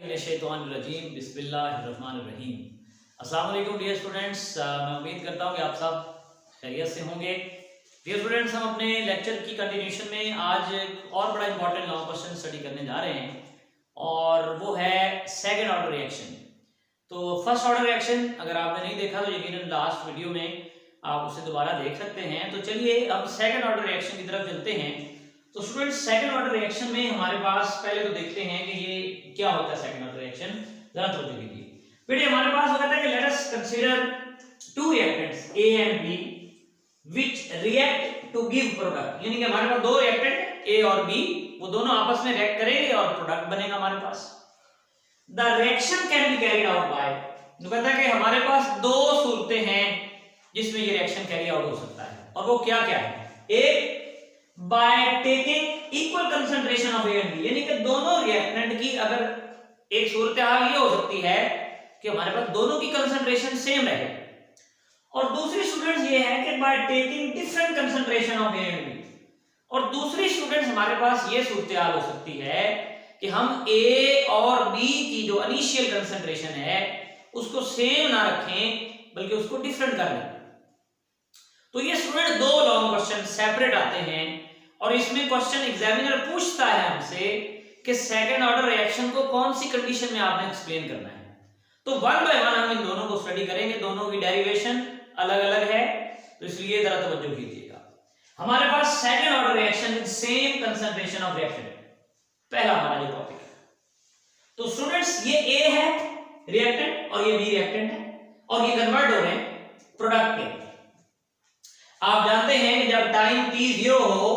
शैतानिर्रजीम बिस्मिल्लाहिर्रहमानिर्रहीम। अस्सलाम वालेकुम डियर स्टूडेंट्स, मैं उम्मीद करता हूँ कि आप सब खैरियत से होंगे। डियर स्टूडेंट्स, हम अपने लेक्चर की कंटिन्यूशन में आज एक और बड़ा इंपॉर्टेंट लॉन्ग क्वेश्चन स्टडी करने जा रहे हैं और वो है सेकंड ऑर्डर रिएक्शन। तो फर्स्ट ऑर्डर रिएक्शन अगर आपने नहीं देखा तो यकीनन लास्ट वीडियो में आप उसे दोबारा देख सकते हैं। तो चलिए अब सेकंड ऑर्डर रिएक्शन की तरफ चलते हैं। तो स्टूडेंट्स, सेकंड ऑर्डर रिएक्शन में हमारे पास पहले तो देखते हैं कि ये क्या होता है सेकंड ऑर्डर रिएक्शन। जरा तवज्जो कीजिए बेटे, हमारे पास हो कहता है कि let us consider two reactants A and B which react to give product. यानी कि हमारे पास दो रिएक्टेंट ए और बी, वो दोनों आपस में रिएक्ट करेंगे और प्रोडक्ट बनेगा हमारे पास। The reaction can be carried out by, तो कहता है कि हमारे पास दो सूरतें हैं जिसमें ये रिएक्शन कैरी आउट हो सकता है, और वो क्या क्या है। एक, by taking equal concentration of A and B, यानी कि दोनों रिएक्टेंट की अगर एक सूरत हाल ये हो सकती है कि हमारे पास दोनों की कंसंट्रेशन सेम रहे, और दूसरी स्टूडेंट्स ये है कि by taking different concentration of A and B, और दूसरी स्टूडेंट्स हमारे पास ये सूरत हाल हो सकती है कि हम ए और बी की जो इनिशियल कंसंट्रेशन है उसको सेम ना रखें बल्कि उसको डिफरेंट कर लें। तो ये स्टूडेंट दो लॉन्ग क्वेश्चन सेपरेट आते हैं और इसमें क्वेश्चन एग्जामिनर पूछता है हमसे कि सेकंड ऑर्डर रिएक्शन को कौन सी कंडीशन में आपने एक्सप्लेन करना है। तो वन बाय वन हम इन दोनों को स्टडी करेंगे, दोनों की डेरिवेशन अलग अलग है, तो इसलिए जरा तवज्जो कीजिएगा। हमारे पास second order reaction with same concentration of reaction, पहला हमारा जो टॉपिक है। तो स्टूडेंट्स, ये ए है रिएक्टेंट और ये बी रिएक्टेंट है और ये कन्वर्ट हो रहे हैं प्रोडक्ट के। आप जानते हैं कि जब टाइम t 0 हो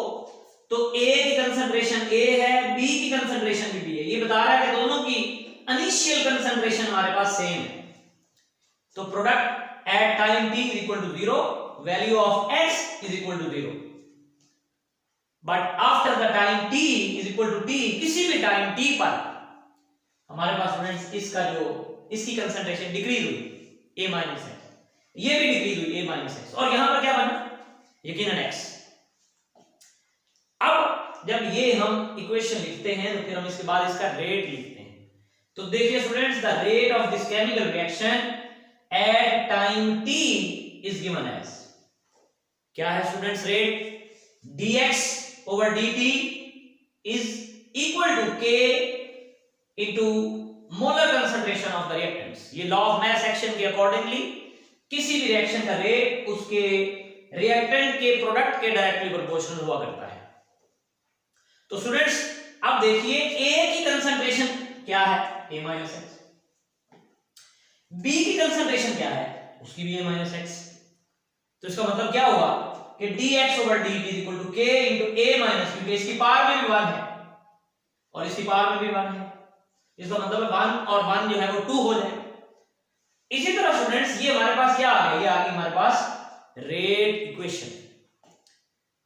तो A की कंसंट्रेशन A है, B की कंसंट्रेशन भी B है। ये बता रहा है कि दोनों की इनिशियल कंसंट्रेशन हमारे पास सेम है। तो product at time t is equal to 0, value of x is equal to 0, but after the time t is equal to t, किसी भी टाइम t पर हमारे पास स्टूडेंट्स इसकी कंसंट्रेशन डिक्रीज हुई A माइनस x, ये भी डिक्रीज हुई A minus x, और यहां पर क्या बना यकीनन x। अब जब ये हम इक्वेशन लिखते हैं तो फिर हम इसके बाद इसका रेट लिखते हैं। तो देखिए students, the rate of this chemical reaction at time t is given as, क्या है students rate, dx over dt is equal to k into molar concentration of the reactants। ये लॉ ऑफ मास एक्शन के accordingly किसी भी reaction का rate उसके reactant के product के डायरेक्टली प्रोपोर्शनल हुआ करता है। तो स्टूडेंट्स, अब देखिए A की कंसंट्रेशन क्या है, A माइनस एक्स, B की कंसंट्रेशन क्या है, उसकी भी A माइनस एक्स। तो इसका मतलब क्या हुआ कि dx over dt is equal to k into A minus, क्योंकि इसकी पावर में भी 1 है और इसकी पावर में भी 1 है, इसका मतलब 1 और 1 जो है वो 2 हो जाए। इसी तरह स्टूडेंट्स, ये हमारे पास क्या आ गया, ये आ गई हमारे पास रेट इक्वेशन।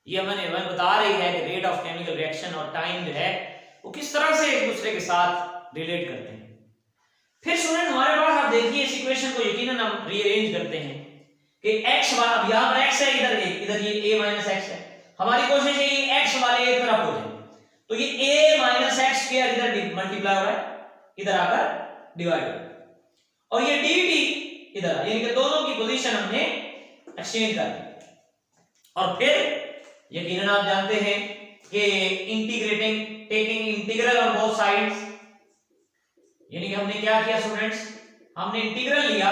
ये हमें बता रही है कि रेट ऑफ केमिकल रिएक्शन और टाइम जो है वो किस तरह से एक दूसरे के साथ रिलेट करते हैं। फिर स्टूडेंट हमारे पास आप देखिए इस इक्वेशन को यकीनन हम रीअरेंज करते हैं कि x अब यहां पर x है, इधर ये a माइनस x है। हमारी कोशिश है कि x वाले एक तरफ हो जाए, तो ये a माइनस एक्स स्क्वायर इधर मल्टीप्लाई हो रहा है, इधर आकर डिवाइड हो रहा है, और ये dt इधर, यानी कि दोनों की पोजीशन हमने एक्सचेंज कर दी। और फिर यकीनन आप जानते हैं कि integrating taking integral on both sides, यानी कि हमने क्या किया स्टूडेंट्स, हमने इंटीग्रल लिया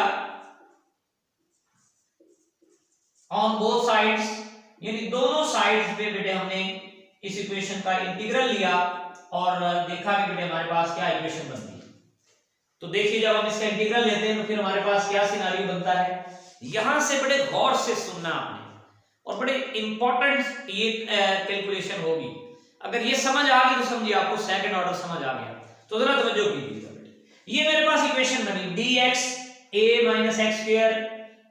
ऑन बोथ साइड्स, यानी दोनों साइड्स पे बेटे हमने इस इक्वेशन का इंटीग्रल लिया और देखा कि बेटे हमारे पास क्या इक्वेशन बनती है। तो देखिए जब हम इसका इंटीग्रल लेते हैं तो फिर हमारे पास क्या सिनेरियो बनता है। यहां से बड़े गौर से सुनना आपने, और बड़े इंपॉर्टेंट ये कैलकुलेशन होगी। अगर ये समझ आ गई तो समझिए आपको सेकंड ऑर्डर समझ आ गया। तो जरा तवज्जो कीजिएगा बेटे, ये मेरे पास इक्वेशन बनी dx a minus x square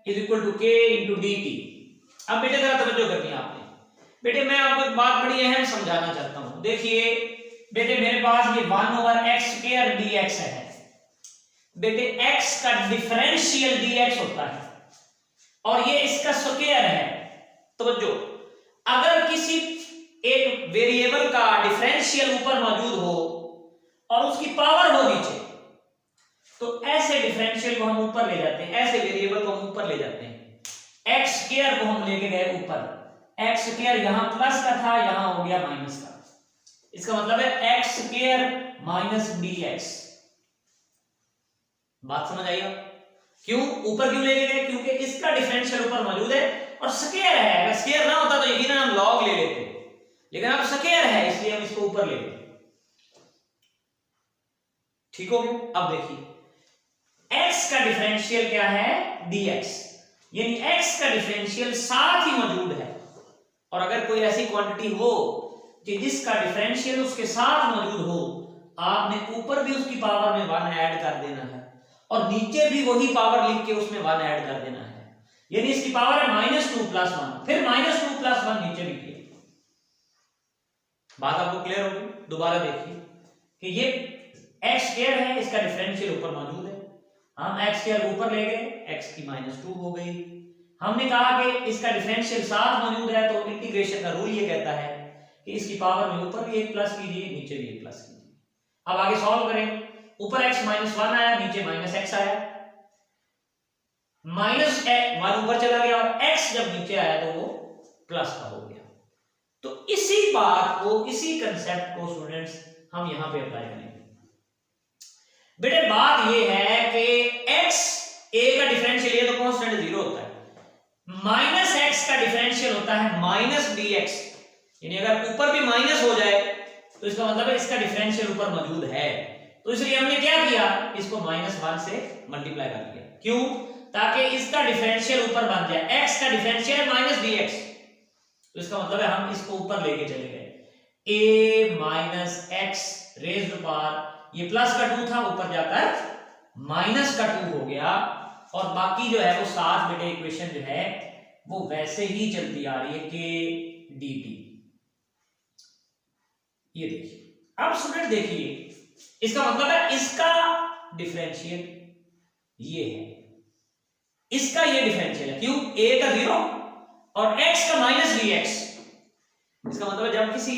is equal to k into dt। अब बेटे जरा तवज्जो करनी है आपने। बेटे मैं आपको एक बात बड़ी अहम समझाना चाहता हूं। देखिए बेटे मेरे पास ये 1 ओवर एक्स स्क्वायर dx है। बेटे x का डिफरेंशियल dx होता है और ये इसका स्क्वायर है। तो जो अगर किसी एक वेरिएबल का डिफरेंशियल ऊपर मौजूद हो और उसकी पावर हो नीचे, तो ऐसे डिफरेंशियल को हम ऊपर ले जाते हैं, ऐसे वेरिएबल को हम ऊपर ले जाते हैं। एक्स स्क्वायर को हम लेके गए ऊपर, एक्स स्क्वायर यहां प्लस का था, यहां हो गया माइनस का। इसका मतलब है एक्स स्क्वायर माइनस dx। बात समझ आई? क्यों ऊपर क्यों लेके गए? क्योंकि इसका डिफरेंशियल ऊपर मौजूद है और स्क्वायर है। अगर स्क्वायर ना होता तो यकीनन हम लॉग ले लेते, लेकिन अब स्क्वायर है इसलिए हम इसको ऊपर ले लेते। ठीक हो गया? अब देखिए x का डिफरेंशियल क्या है? dx, यानी x का डिफरेंशियल साथ ही मौजूद है। और अगर कोई ऐसी क्वांटिटी हो कि जिसका डिफरेंशियल उसके साथ मौजूद हो, आपने ऊपर भी उसकी पावर में 1 ऐड कर देना है और नीचे भी वही पावर लिख के उसमें 1 ऐड कर देना है। यानी इसकी पावर है -2 + 1, फिर -2 + 1 नीचे लिखिए। बात आपको क्लियर होगी? दोबारा देखिए कि ये x स्क्वायर है, इसका डिफरेंशियल ऊपर मौजूद है, हम x स्क्वायर ऊपर ले गए, x की -2 हो गई। हमने कहा कि इसका डिफरेंशियल साथ मौजूद है, तो इंटीग्रेशन का रूल ये कहता है कि इसकी पावर में ऊपर भी 1 प्लस कीजिए, नीचे भी 1 प्लस कीजिए। अब आगे सॉल्व करें, ऊपर x -1 आया, नीचे -x आया, -1 ऊपर चला गया और x जब नीचे आया तो वो प्लस का हो गया। तो इसी बात को, इसी कंसेप्ट को स्टूडेंट्स हम यहां पे अप्लाई करेंगे। बेटे बात ये है कि x a का डिफरेंशियल, ये तो कांस्टेंट 0 होता है, -x का डिफरेंशियल होता है -dx। यानी अगर ऊपर भी माइनस हो जाए तो इसका मतलब है इसका डिफरेंशियल ऊपर मौजूद है। तो इसलिए हमने क्या किया, इसको -1 से मल्टीप्लाई कर दिया। क्यों? ताकि इसका डिफरेंशियल ऊपर बन जाए। x का डिफरेंशियल -dx, तो इसका मतलब है हम इसको ऊपर लेके चले गए, a - x रेज्ड पावर, ये प्लस का 2 था, ऊपर जाकर माइनस का 2 हो गया। और बाकी जो है वो साथ बेटे इक्वेशन जो है वो वैसे ही चलती आ रही है कि dt। ये देखिए, अब स्टूडेंट देखिए, इसका मतलब है इसका डिफरेंशियल ये है, इसका ये डिफरेंशियल है। क्यों? a का 0 और x का -dx। इसका मतलब है जब किसी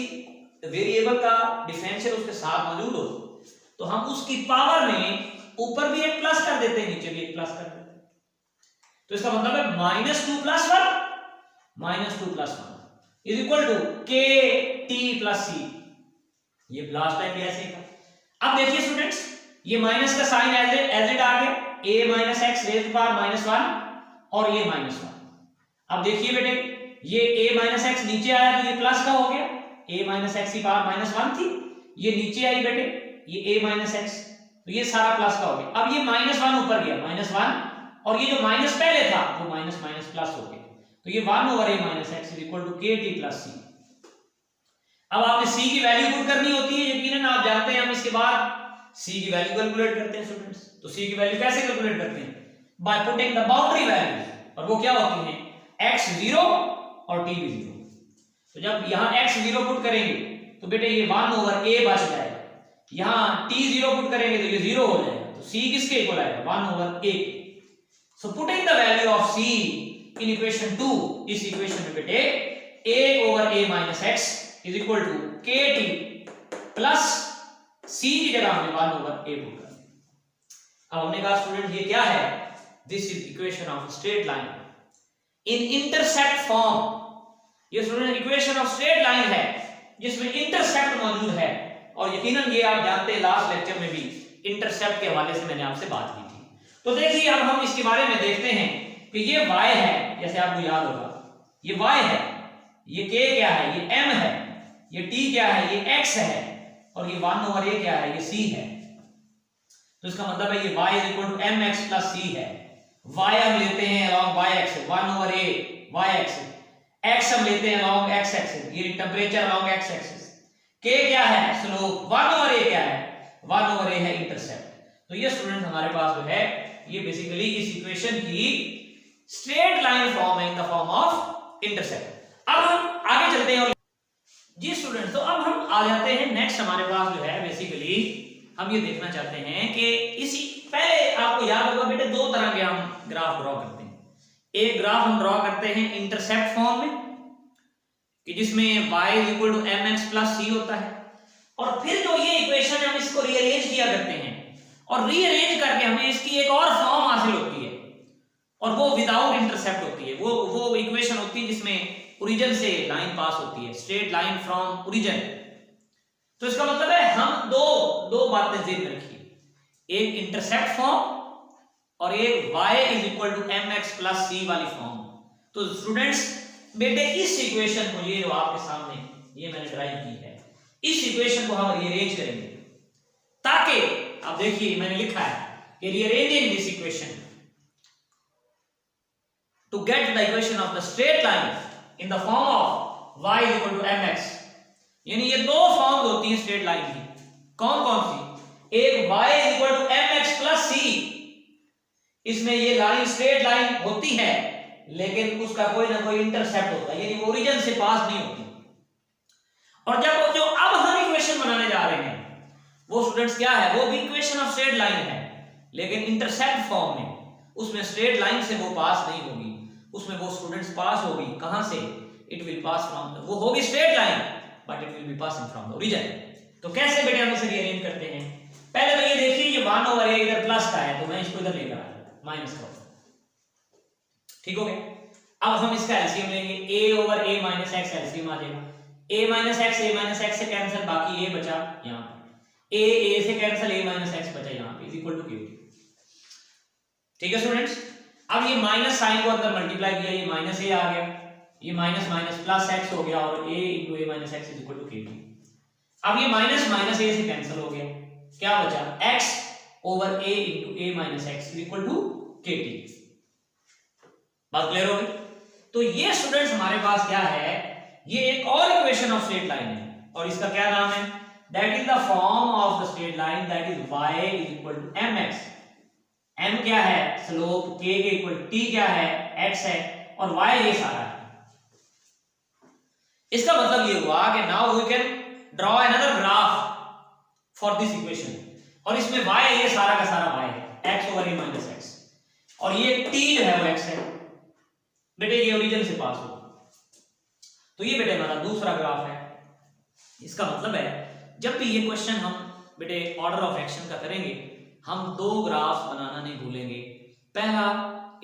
वेरिएबल का डिफरेंशियल उसके साथ मौजूद हो तो हम उसकी पावर में ऊपर भी 1 प्लस कर देते हैं, नीचे भी 1 प्लस कर देते हैं। तो इसका मतलब है -2 + 1 = kt + c। ये लास्ट टाइम भी ऐसे ही था। अब देखिए स्टूडेंट्स, ये माइनस का साइन एज इट आ गया, a - x रेज़ पावर -1 और ये -1। अब देखिए बेटे, ये a - x नीचे आया तो ये प्लस का हो गया, a - x की पावर -1 थी, ये नीचे आई बेटे, ये a - x, तो ये सारा प्लस का हो गया। अब ये -1 ऊपर गया, -1, और ये जो माइनस पहले था वो माइनस प्लस हो गया, तो ये 1/a - x = kt + c। अब आपने c की वैल्यू पुट करनी होती है, यकीनन आप जानते हैं हम इसके बाद c की वैल्यू कैलकुलेट करते हैं स्टूडेंट्स। तो c की वैल्यू कैसे कैलकुलेट करते हैं? By putting the boundary value, और वो क्या होती है? x 0 और t भी 0। तो जब यहां x 0 पुट करेंगे तो बेटे ये 1/a बच जाएगा, यहां t 0 पुट करेंगे तो ये 0 हो जाएगा, तो c किसके इक्वल आएगा? 1/a। So putting the value of c in equation 2, इस इक्वेशन में बेटे a/a - x = kt plus c की जगह हमने 1/a पुट कर दिया। अब हमने कहा स्टूडेंट ये क्या है? This is equation of straight line in intercept form. ये student equation of straight line है जिसमें इंटरसेप्ट मौजूद है, और यकीनन ये आप जानते हैं लास्ट लेक्चर में भी इंटरसेप्ट के हवाले से मैंने आपसे बात की थी। तो देखिए अब हम इसके बारे में देखते हैं कि ये y है, जैसे आपको याद होगा ये y है, ये k क्या है? ये m है, ये t क्या है? ये x है, और ये 1/a क्या है? ये c है। तो इसका मतलब है ये y = mx + c है। y हम लेते हैं along y axis 1/a y axis, x हम लेते हैं along x axis, ये temperature along x axis, k क्या है? स्लोप, 1/a क्या है? 1/a है इंटरसेप्ट। तो ये स्टूडेंट हमारे पास जो है ये बेसिकली इस इक्वेशन की स्ट्रेट लाइन फॉर्म है इन द फॉर्म ऑफ इंटरसेप्ट। अब हम आगे चलते हैं और जी स्टूडेंट, तो अब हम आ जाते हैं नेक्स्ट, हमारे पास जो है बेसिकली हम ये देखना चाहते हैं कि इसी पहले आपको याद होगा बेटे 2 तरह के हम ग्राफ ड्रॉ करते हैं। एक ग्राफ हम ड्रॉ करते हैं इंटरसेप्ट फॉर्म में कि जिसमें y = mx + c होता है, और फिर जो ये इक्वेशन हम इसको रीअरेंज किया करते हैं और रीअरेंज करके हमें इसकी एक और फॉर्म हासिल होती है, और वो विदाउट इंटरसेप्ट होती है। वो इक्वेशन होती है जिसमें ओरिजिन से लाइन पास होती है, स्ट्रेट लाइन फ्रॉम ओरिजिन। तो इसका मतलब है हम दो बातें ध्यान में रखिए, एक इंटरसेप्ट फॉर्म और एक y is equal to mx plus c वाली फॉर्म। तो स्टूडेंट्स बेटे इस इक्वेशन को, ये जो आपके सामने ये मैंने ड्राइव की है, इस इक्वेशन को हम रीअरेंज करेंगे, ताकि आप देखिए मैंने लिखा है कि rearranging this equation to get the equation of the straight line in the form of y is equal to mx। यानी ये दो फॉर्म होती हैं स्ट्रेट लाइन की, कौन कौन सी? एक y is equal to mx plus c, इसमें ये लाइन स्ट्रेट लाइन होती है लेकिन उसका कोई ना कोई इंटरसेप्ट होता है, यानी वो ओरिजिन से पास नहीं होती। और जब जो अब हम इक्वेशन बनाने जा रहे हैं वो स्टूडेंट्स क्या है, वो भी इक्वेशन ऑफ स्ट्रेट लाइन है लेकिन इंटरसेप्ट फॉर्म में, उसमें स्ट्रेट लाइन से वो पास नहीं होगी, उसमें वो स्टूडेंट्स पास होगी कहां से? इट विल पास फ्रॉम, वो होगी straight line but it will be passing from the origin. तो कैसे बेटे हम इसे रीअरेंज करते हैं? पहले तो ये देखिए ये 1 ओवर a इधर प्लस का है तो मैं इसको इधर लेकर आया माइनस का, ठीक हो गया। अब हम इसका एलसीएम लेंगे, a over a minus x LCM आ जाएगा, a माइनस एक्स से कैंसिल, बाकी a बचा यहाँ पे, a से कैंसिल, a माइनस एक्स बचा यहाँ पे, इज इक्वल टू q। ठीक है स्टूडेंट्स, अब ये माइनस साइन को अंदर मल्टीप्लाई किया, ये माइनस a आ गया, ये माइनस माइनस प्लस x हो गया और a into a minus x is equal to kt। अब ये माइनस माइनस a से कैंसिल हो गया, क्या बचा? x over a into a minus x is equal to kt। बात क्लियर हो गई? तो ये स्टूडेंट्स हमारे पास क्या है, ये एक और इक्वेशन ऑफ स्ट्रेट लाइन है और इसका क्या नाम है? That is the form of the straight line, that is y is equal to mx। m क्या है? स्लोप, k के इक्वल t क्या है? x है, और y ये सारा है। इसका मतलब ये हुआ कि now we can draw another graph for this equation, और इसमें y ये सारा का सारा y है, x over a minus x, और ये t जो है वो x है बेटे, ये ओरिजिन से पास हो। तो ये बेटे हमारा दूसरा ग्राफ है। इसका मतलब है जब भी ये क्वेश्चन हम बेटे ऑर्डर ऑफ एक्शन का करेंगे, हम दो ग्राफ्स बनाना नहीं भूलेंगे, पहला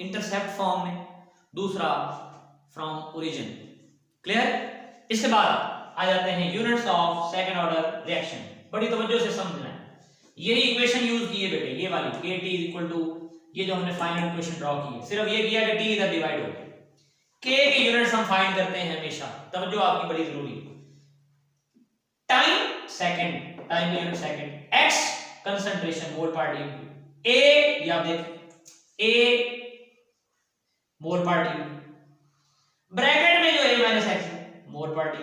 इंटरसेप्ट फॉर्म में, दूसरा फ्रॉम ओरिजिन। क्लियर? इसके बाद आ जाते हैं units of second order reaction. बड़ी तवज्जो से समझना है, यही इक्वेशन यूज की है बेटे, ये वाली kt इज इक्वल टू, ये जो हमने फाइनल इक्वेशन ड्रॉ की है, सिर्फ ये किया कि t इधर डिवाइड हो गया। k के यूनिट्स हम फाइंड करते हैं हमेशा, तवज्जो आपकी बड़ी जरूरी है। Time second, time unit second, x concentration mole पर डी, a या देख a मोल पर डी, ब्रैकेट में जो a माइनस एक्स है मोल पर डी,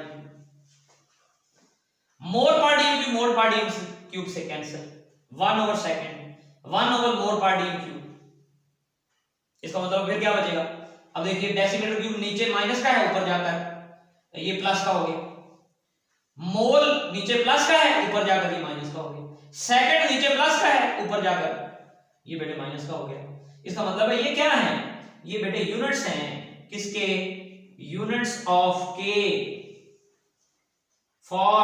मोल पर डी मोल पर डी क्यूब से कैंसिल, 1 ओवर सेकंड, 1 ओवर मोल पर डी क्यूब। इसका मतलब फिर क्या बचेगा? अब देखिए डेसिमीटर क्यूब नीचे माइनस का है, ऊपर जाकर ये प्लस का हो गया, मोल नीचे प्लस का है, ऊपर जाकर ये माइनस का हो गया, सेकंड नीचे प्लस का है, ऊपर जाकर ये बेटे माइनस का हो गया। इसका मतलब है ये क्या है? ये बेटे यूनिट्स हैं किसके? यूनिट्स ऑफ के for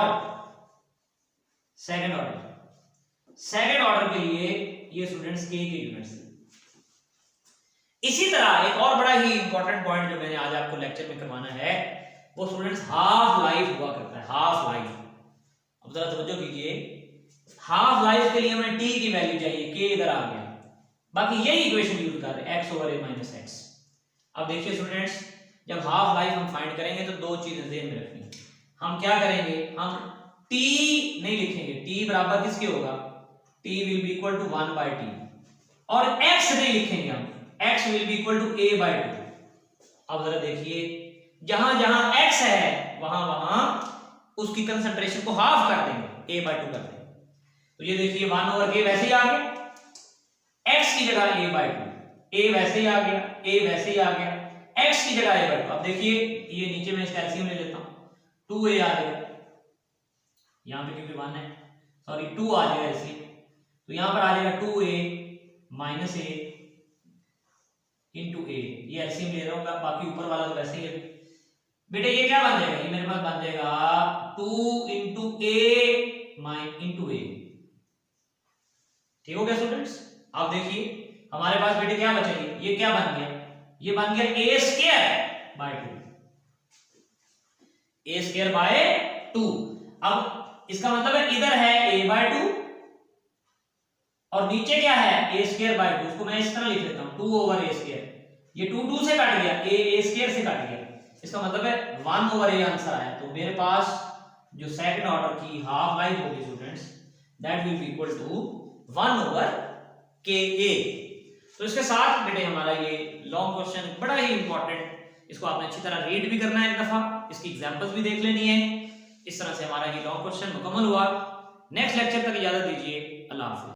second order. Second order के लिए ये स्टूडेंट्स के यूनिट्स। इसी तरह एक और बड़ा ही इंपॉर्टेंट पॉइंट जो मैंने आज आपको लेक्चर में करवाना है, वो स्टूडेंट्स हाफ लाइफ हुआ करता है, हाफ लाइफ। अब जरा तवज्जो कीजिए, हाफ लाइफ के लिए हमें t की वैल्यू चाहिए, k इधर आ गया, बाकी यही इक्वेशन यूज कर रहे हैं x over a minus x. अब देखिए स्टूडेंट्स, जब हाफ लाइफ हम फाइंड करेंगे तो दो चीजें ध्यान में रखनी। हम क्या करेंगे, हम t नहीं लिखेंगे, t बराबर किसके होगा? t will be equal to 1 by t, और x नहीं लिखेंगे हम, x will be equal to a by 2। अब जरा देखिए, जहां जहां x है वहां वहां उसकी कंसंट्रेशन को हाफ कर देंगे, a बाय 2 कर देंगे। तो ये देखिए 1 ओवर a वैसे ही आ गया, x की जगह a बाय 2, a वैसे ही आ गया, a वैसे ही आ गया, x की जगह a बाय 2। अब देखिए ये नीचे में इसका एलसीएम ले लेता हूं, 2a आ जाएगा, यहां पे क्योंकि 1 है, सॉरी 2 आ जाएगा इसलिए, तो यहां पर आ जाएगा 2a minus a into a, ये एलसीएम ले रहा हूं, बाकी ऊपर वाला तो वैसे ही है बेटे। ये क्या बन जाएगा? ये मेरे पास बन जाएगा 2 इंटू a इंटू a, ठीक हो गया स्टूडेंट्स। अब देखिए हमारे पास बेटे क्या बचेगी, ये क्या बन गया, ये बन गया a square by 2, a square by 2। अब इसका मतलब है इधर है a बाय 2 और नीचे क्या है ए स्क्वायर बाय 2। इसको मैं इस तरह लिख लेता हूं 2 ओवर ए स्क्वायर, ये 2 2 से कट गया, ए स्क्वायर से कट गया, इसका मतलब है 1 ओवर ए आंसर है। तो मेरे पास जो सेकंड ऑर्डर की हाफ लाइफ होगी students, that will be equal to 1 over k a. तो इसके साथ बेटे हमारा ये लॉन्ग क्वेश्चन बड़ा ही इंपॉर्टेंट, इसको आपने अच्छी तरह रीड भी करना है एक दफा, इसकी एग्जांपल्स भी देख लेनी है। इस तरह से हमारा ये लॉन्ग क्वेश्चन मुकम्मल हुआ। नेक्स्ट लेक्चर तक इजाजत दीजिए, अल्लाह हाफिज़।